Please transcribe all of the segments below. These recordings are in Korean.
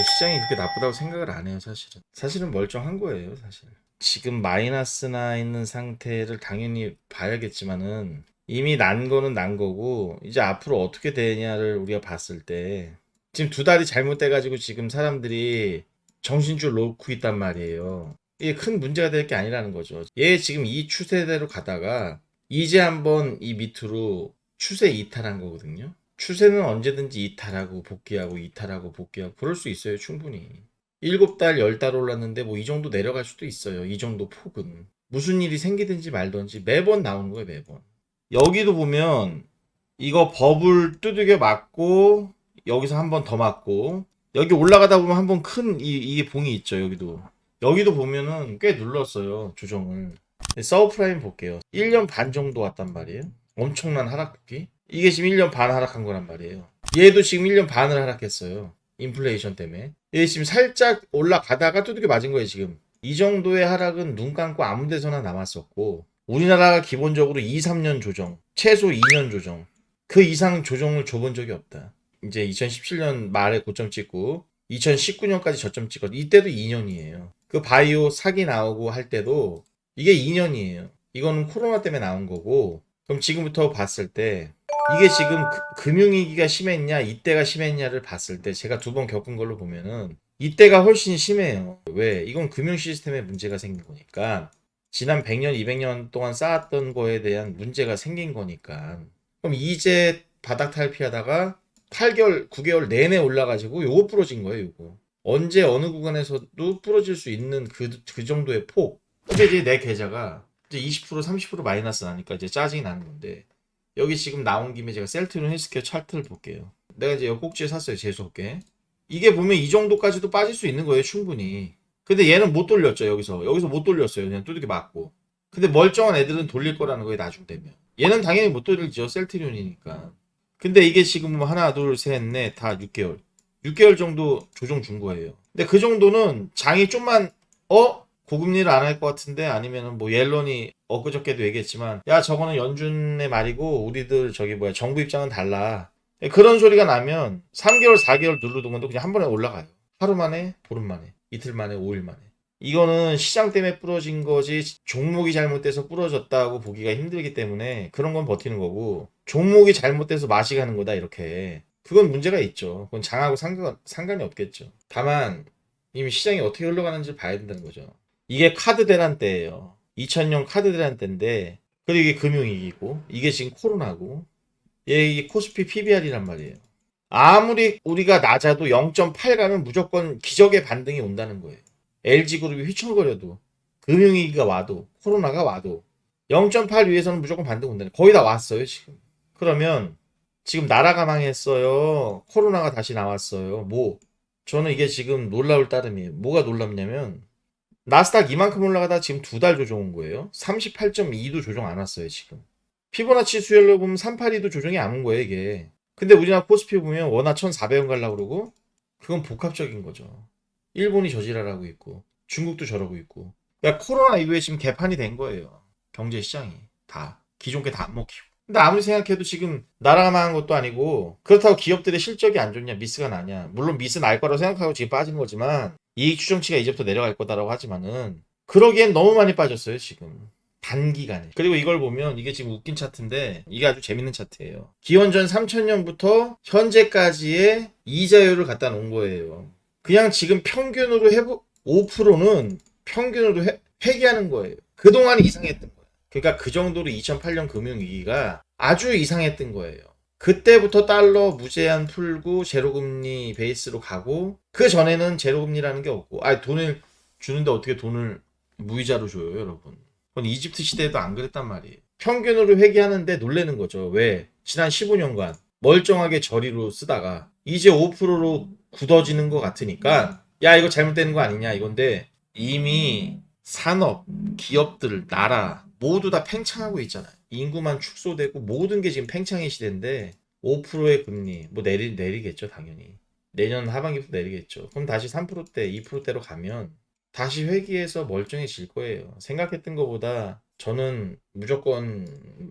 시장이 그렇게 나쁘다고 생각을 안 해요, 사실은. 사실은 멀쩡한 거예요, 사실. 지금 마이너스 나 있는 상태를 당연히 봐야겠지만은 이미 난 거는 난 거고 이제 앞으로 어떻게 되냐를 우리가 봤을 때 지금 두 달이 잘못돼가지고 지금 사람들이 정신줄 놓고 있단 말이에요. 이게 큰 문제가 될 게 아니라는 거죠. 얘 지금 이 추세대로 가다가 이제 한번 이 밑으로 추세 이탈한 거거든요. 추세는 언제든지 이탈하고 복귀하고 이탈하고 복귀하고 그럴 수 있어요, 충분히. 7달, 10달 올랐는데 뭐 이 정도 내려갈 수도 있어요. 이 정도 폭은. 무슨 일이 생기든지 말든지 매번 나오는 거예요, 매번. 여기도 보면 이거 버블 두들겨 맞고 여기서 한 번 더 맞고 여기 올라가다 보면 한 번 큰 이게 봉이 있죠, 여기도. 여기도 보면은 꽤 눌렀어요, 조정을. 서브프라임 볼게요. 1년 반 정도 왔단 말이에요. 엄청난 하락폭이. 이게 지금 1년 반 하락한 거란 말이에요. 얘도 지금 1년 반을 하락했어요. 인플레이션 때문에. 얘 지금 살짝 올라가다가 두들겨 맞은 거예요, 지금. 이 정도의 하락은 눈 감고 아무 데서나 남았었고, 우리나라가 기본적으로 2, 3년 조정, 최소 2년 조정, 그 이상 조정을 줘본 적이 없다. 이제 2017년 말에 고점 찍고, 2019년까지 저점 찍었, 이때도 2년이에요. 그 바이오 사기 나오고 할 때도 이게 2년이에요. 이거는 코로나 때문에 나온 거고, 그럼 지금부터 봤을 때 이게 지금 금융위기가 심했냐 이때가 심했냐를 봤을 때 제가 두 번 겪은 걸로 보면은 이때가 훨씬 심해요. 왜? 이건 금융 시스템에 문제가 생긴 거니까. 지난 100년, 200년 동안 쌓았던 거에 대한 문제가 생긴 거니까. 그럼 이제 바닥 탈피하다가 8개월, 9개월 내내 올라가지고 요거 부러진 거예요, 요거. 언제 어느 구간에서도 부러질 수 있는 그 정도의 폭. 근데 이제 내 계좌가 이제 20% 30% 마이너스 나니까 이제 짜증이 나는 건데 여기 지금 나온 김에 제가 셀트리온 헬스케어 차트를 볼게요. 내가 이제 여기 꼭지에 샀어요, 재수없게. 이게 보면 이 정도까지도 빠질 수 있는 거예요, 충분히. 근데 얘는 못 돌렸죠, 여기서 못 돌렸어요. 그냥 두들겨 맞고. 근데 멀쩡한 애들은 돌릴 거라는 거예요, 나중 되면. 얘는 당연히 못 돌리죠, 셀트리온이니까. 근데 이게 지금 뭐 하나, 둘, 셋, 넷, 다 6개월. 6개월 정도 조정 준 거예요. 근데 그 정도는 장이 좀만, 고금리를 안 할 것 같은데 아니면은 뭐 옐런이 엊그저께도 얘기했지만 야 저거는 연준의 말이고 우리들 저기 뭐야 정부 입장은 달라. 그런 소리가 나면 3개월 4개월 누르던 건도 그냥 한 번에 올라가요. 하루 만에 보름 만에 이틀 만에 5일 만에. 이거는 시장 때문에 부러진 거지 종목이 잘못돼서 부러졌다고 보기가 힘들기 때문에 그런 건 버티는 거고 종목이 잘못돼서 맛이 가는 거다 이렇게 그건 문제가 있죠. 그건 장하고 상관이 없겠죠. 다만 이미 시장이 어떻게 흘러가는지 봐야 된다는 거죠. 이게 카드 대란 때예요. 2000년 카드 대란 때인데 그리고 이게 금융위기고 이게 지금 코로나고 이게 코스피 PBR이란 말이에요. 아무리 우리가 낮아도 0.8 가면 무조건 기적의 반등이 온다는 거예요. LG그룹이 휘청거려도 금융위기가 와도 코로나가 와도 0.8 위에서는 무조건 반등 온다는 거예요. 거의 다 왔어요 지금. 그러면 지금 나라가 망했어요. 코로나가 다시 나왔어요. 뭐 저는 이게 지금 놀라울 따름이에요. 뭐가 놀랍냐면 나스닥 이만큼 올라가다 지금 두 달 조정 온 거예요. 38.2도 조정 안 왔어요, 지금. 피보나치 수열로 보면 382도 조정이 안 온 거예요, 이게. 근데 우리나라 코스피 보면 원화 1,400원 가려고 그러고, 그건 복합적인 거죠. 일본이 저지랄하고 있고, 중국도 저러고 있고. 그러니까 코로나 이후에 지금 개판이 된 거예요. 경제 시장이. 다. 기존 게 다 안 먹히고. 근데 아무리 생각해도 지금 나라가 망한 것도 아니고, 그렇다고 기업들의 실적이 안 좋냐, 미스가 나냐. 물론 미스 날 거라고 생각하고 지금 빠지는 거지만, 이익 추정치가 이제부터 내려갈 거다라고 하지만은 그러기엔 너무 많이 빠졌어요 지금 단기간에. 그리고 이걸 보면 이게 지금 웃긴 차트인데 이게 아주 재밌는 차트예요. 기원전 3000년부터 현재까지의 이자율을 갖다 놓은 거예요. 그냥 지금 평균으로 5%는 평균으로 회귀하는 거예요. 그동안 이상했던 거예요. 그러니까 그 정도로 2008년 금융위기가 아주 이상했던 거예요. 그때부터 달러 무제한 풀고 제로금리 베이스로 가고 그 전에는 제로금리라는 게 없고 돈을 주는데 어떻게 돈을 무이자로 줘요 여러분. 그건 이집트 시대에도 안 그랬단 말이에요. 평균으로 회귀하는데 놀래는 거죠. 왜? 지난 15년간 멀쩡하게 저리로 쓰다가 이제 5%로 굳어지는 것 같으니까 야 이거 잘못되는 거 아니냐 이건데 이미 산업, 기업들, 나라 모두 다 팽창하고 있잖아요. 인구만 축소되고 모든 게 지금 팽창의 시대인데 5%의 금리 뭐 내리겠죠 당연히. 내년 하반기부터 내리겠죠. 그럼 다시 3%대, 2%대로 가면 다시 회귀해서 멀쩡해질 거예요. 생각했던 것보다 저는 무조건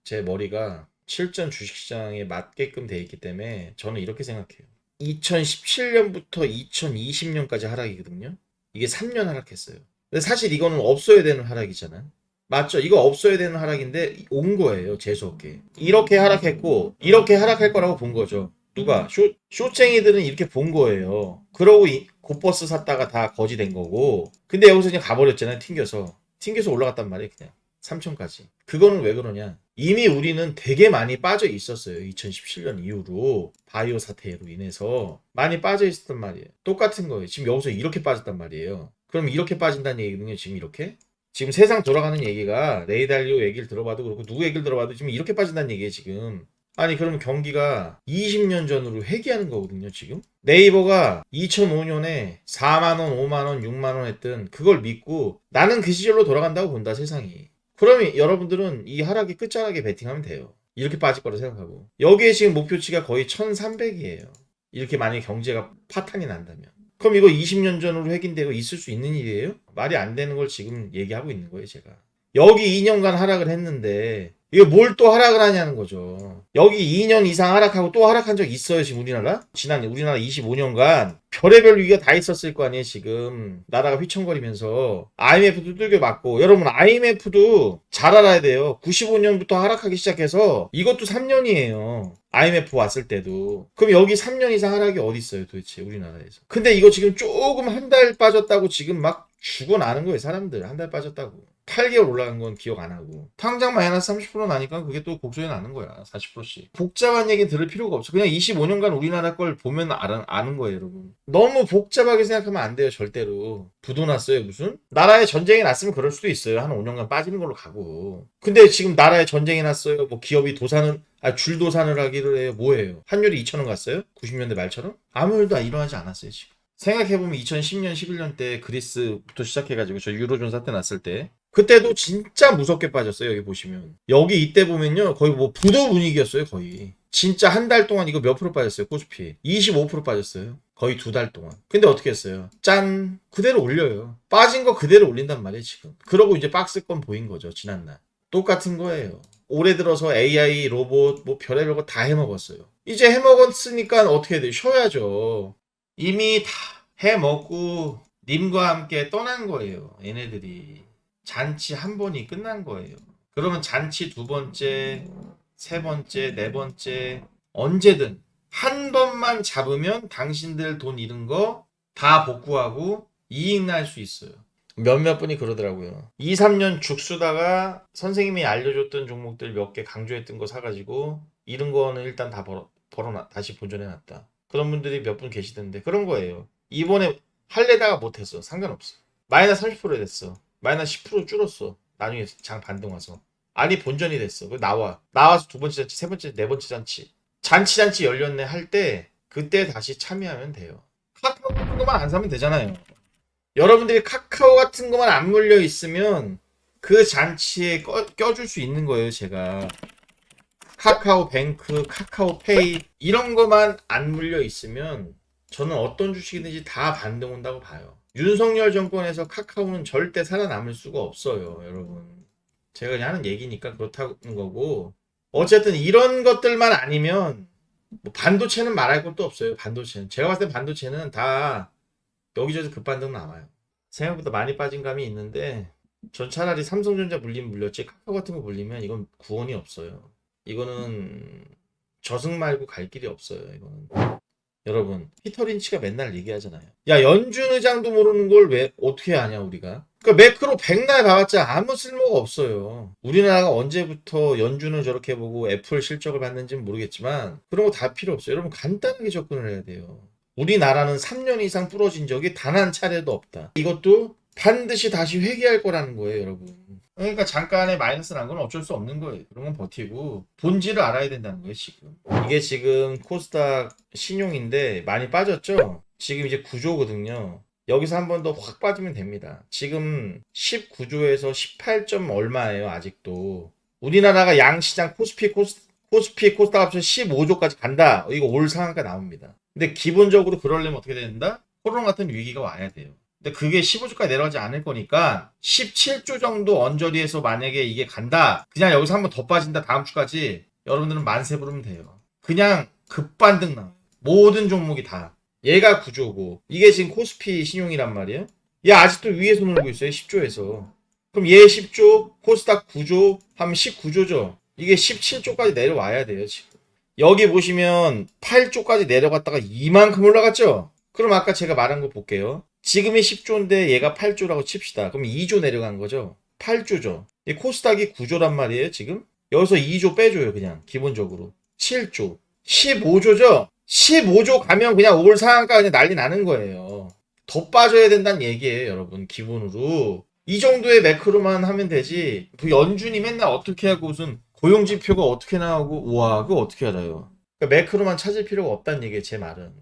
제 머리가 실전 주식시장에 맞게끔 돼 있기 때문에 저는 이렇게 생각해요. 2017년부터 2020년까지 하락이거든요. 이게 3년 하락했어요. 근데 사실 이거는 없어야 되는 하락이잖아요. 맞죠? 이거 없어야 되는 하락인데 온 거예요. 재수없게. 이렇게 하락했고 이렇게 하락할 거라고 본 거죠. 누가? 쇼쟁이들은 이렇게 본 거예요. 그러고 곧버스 샀다가 다 거지 된 거고. 근데 여기서 그냥 가버렸잖아요. 튕겨서 올라갔단 말이에요. 그냥 3천까지. 그거는 왜 그러냐? 이미 우리는 되게 많이 빠져 있었어요. 2017년 이후로 바이오 사태로 인해서 많이 빠져 있었단 말이에요. 똑같은 거예요. 지금 여기서 이렇게 빠졌단 말이에요. 그럼 이렇게 빠진다는 얘기거든요. 지금 이렇게. 지금 세상 돌아가는 얘기가 레이달리오 얘기를 들어봐도 그렇고 누구 얘기를 들어봐도 지금 이렇게 빠진다는 얘기예요. 지금. 아니 그러면 경기가 20년 전으로 회귀하는 거거든요. 지금. 네이버가 2005년에 4만원, 5만원, 6만원 했던 그걸 믿고 나는 그 시절로 돌아간다고 본다 세상이. 그러면 여러분들은 이 하락이 끝자락에 베팅하면 돼요. 이렇게 빠질 거라 생각하고. 여기에 지금 목표치가 거의 1300이에요. 이렇게 만약에 경제가 파탄이 난다면. 그럼 이거 20년 전으로 획인되고 있을 수 있는 일이에요? 말이 안 되는 걸 지금 얘기하고 있는 거예요, 제가. 여기 2년간 하락을 했는데 이게 뭘 또 하락을 하냐는 거죠. 여기 2년 이상 하락하고 또 하락한 적 있어요, 지금 우리나라? 지난 우리나라 25년간 별의별 위기가 다 있었을 거 아니에요, 지금. 나라가 휘청거리면서. IMF도 두들겨 맞고. 여러분, IMF도 잘 알아야 돼요. 95년부터 하락하기 시작해서 이것도 3년이에요. IMF 왔을 때도. 그럼 여기 3년 이상 하락이 어디 있어요, 도대체 우리나라에서. 근데 이거 지금 조금 한 달 빠졌다고 지금 막 죽어나는 거예요, 사람들. 한 달 빠졌다고. 8개월 올라간 건 기억 안 하고. 당장 마이너스 30% 나니까 그게 또 곡소리 나는 거야. 40%씩. 복잡한 얘기는 들을 필요가 없어. 그냥 25년간 우리나라 걸 보면 아는 거예요, 여러분. 너무 복잡하게 생각하면 안 돼요, 절대로. 부도 났어요, 무슨? 나라에 전쟁이 났으면 그럴 수도 있어요. 한 5년간 빠지는 걸로 가고. 근데 지금 나라에 전쟁이 났어요. 뭐 기업이 줄도산을 하기를 해요. 뭐예요? 환율이 2,000원 갔어요? 90년대 말처럼? 아무 일도 일어나지 않았어요, 지금. 생각해보면 2010년, 11년 때 그리스부터 시작해가지고 저 유로존 사태 났을 때 그때도 진짜 무섭게 빠졌어요. 여기 보시면. 여기 이때 보면요. 거의 뭐 부도 분위기였어요. 거의. 진짜 한 달 동안 이거 몇 프로 빠졌어요. 코스피. 25% 빠졌어요. 거의 2달 동안. 근데 어떻게 했어요? 짠! 그대로 올려요. 빠진 거 그대로 올린단 말이에요. 지금. 그러고 이제 박스권 보인 거죠. 지난날. 똑같은 거예요. 올해 들어서 AI, 로봇, 뭐 별의별 거 다 해먹었어요. 이제 해먹었으니까 어떻게 해야 돼요? 쉬어야죠. 이미 다 해먹고 님과 함께 떠난 거예요. 얘네들이. 잔치 한 번이 끝난 거예요. 그러면 잔치 두 번째, 세 번째, 네 번째 언제든 한 번만 잡으면 당신들 돈 잃은 거 다 복구하고 이익 날 수 있어요. 몇몇 분이 그러더라고요. 2, 3년 죽 쓰다가 선생님이 알려줬던 종목들 몇 개 강조했던 거 사가지고 잃은 거는 일단 다 다시 본전해놨다. 그런 분들이 몇 분 계시던데 그런 거예요. 이번에 할래다가 못했어. 상관없어. 마이너스 30% 됐어. 마이너스 10% 줄었어. 나중에 장 반등 와서. 아니 본전이 됐어. 나와서 두 번째 잔치, 세 번째, 네 번째 잔치. 잔치 열렸네 할 때 그때 다시 참여하면 돼요. 카카오 같은 것만 안 사면 되잖아요. 여러분들이 카카오 같은 것만 안 물려 있으면 그 잔치에 껴줄 수 있는 거예요. 제가. 카카오 뱅크, 카카오 페이 이런 것만 안 물려 있으면 저는 어떤 주식이든지 다 반등 온다고 봐요. 윤석열 정권에서 카카오는 절대 살아남을 수가 없어요, 여러분. 제가 그냥 하는 얘기니까 그렇다는 거고. 어쨌든 이런 것들만 아니면 뭐 반도체는 말할 것도 없어요. 반도체는. 제가 봤을 때 반도체는 다 여기저기 급반등 나와요. 생각보다 많이 빠진 감이 있는데 전 차라리 삼성전자 물리면 물렸지 카카오 같은 거 물리면 이건 구원이 없어요. 이거는 저승 말고 갈 길이 없어요. 이거는. 여러분 피터 린치가 맨날 얘기하잖아요. 야 연준 의장도 모르는 걸 왜 어떻게 아냐 우리가. 그러니까 매크로 백날 봐봤자 아무 쓸모가 없어요. 우리나라가 언제부터 연준을 저렇게 보고 애플 실적을 봤는지는 모르겠지만 그런 거 다 필요 없어요. 여러분 간단하게 접근을 해야 돼요. 우리나라는 3년 이상 부러진 적이 단 한 차례도 없다. 이것도 반드시 다시 회귀할 거라는 거예요, 여러분. 그러니까 잠깐의 마이너스 난 건 어쩔 수 없는 거예요. 그런 건 버티고 본질을 알아야 된다는 거예요, 지금. 이게 지금 코스닥 신용인데 많이 빠졌죠? 지금 이제 9조거든요. 여기서 한 번 더 확 빠지면 됩니다. 지금 19조에서 18점 얼마예요, 아직도. 우리나라가 양시장 코스피, 코스닥 합쳐 15조까지 간다. 이거 올 상한가 나옵니다. 근데 기본적으로 그러려면 어떻게 된다? 코로나 같은 위기가 와야 돼요. 근데 그게 15조까지 내려가지 않을 거니까 17조 정도 언저리에서 만약에 이게 간다. 그냥 여기서 한 번 더 빠진다. 다음 주까지 여러분들은 만세 부르면 돼요. 그냥 급반등 나와요. 모든 종목이 다. 얘가 구조고 이게 지금 코스피 신용이란 말이에요. 얘 아직도 위에서 놀고 있어요. 10조에서. 그럼 얘 10조, 코스닥 9조 하면 19조죠. 이게 17조까지 내려와야 돼요, 지금. 여기 보시면 8조까지 내려갔다가 이만큼 올라갔죠? 그럼 아까 제가 말한 거 볼게요. 지금이 10조인데 얘가 8조라고 칩시다. 그럼 2조 내려간 거죠? 8조죠. 이 코스닥이 9조란 말이에요, 지금? 여기서 2조 빼줘요, 그냥. 기본적으로. 7조. 15조죠? 15조 가면 그냥 올 상한가 그냥 난리 나는 거예요. 더 빠져야 된다는 얘기예요, 여러분. 기본으로. 이 정도의 매크로만 하면 되지. 그 연준이 맨날 어떻게 하고 무슨 고용지표가 어떻게 나오고 우와 그거 어떻게 알아요. 그러니까 매크로만 찾을 필요가 없다는 얘기예요, 제 말은.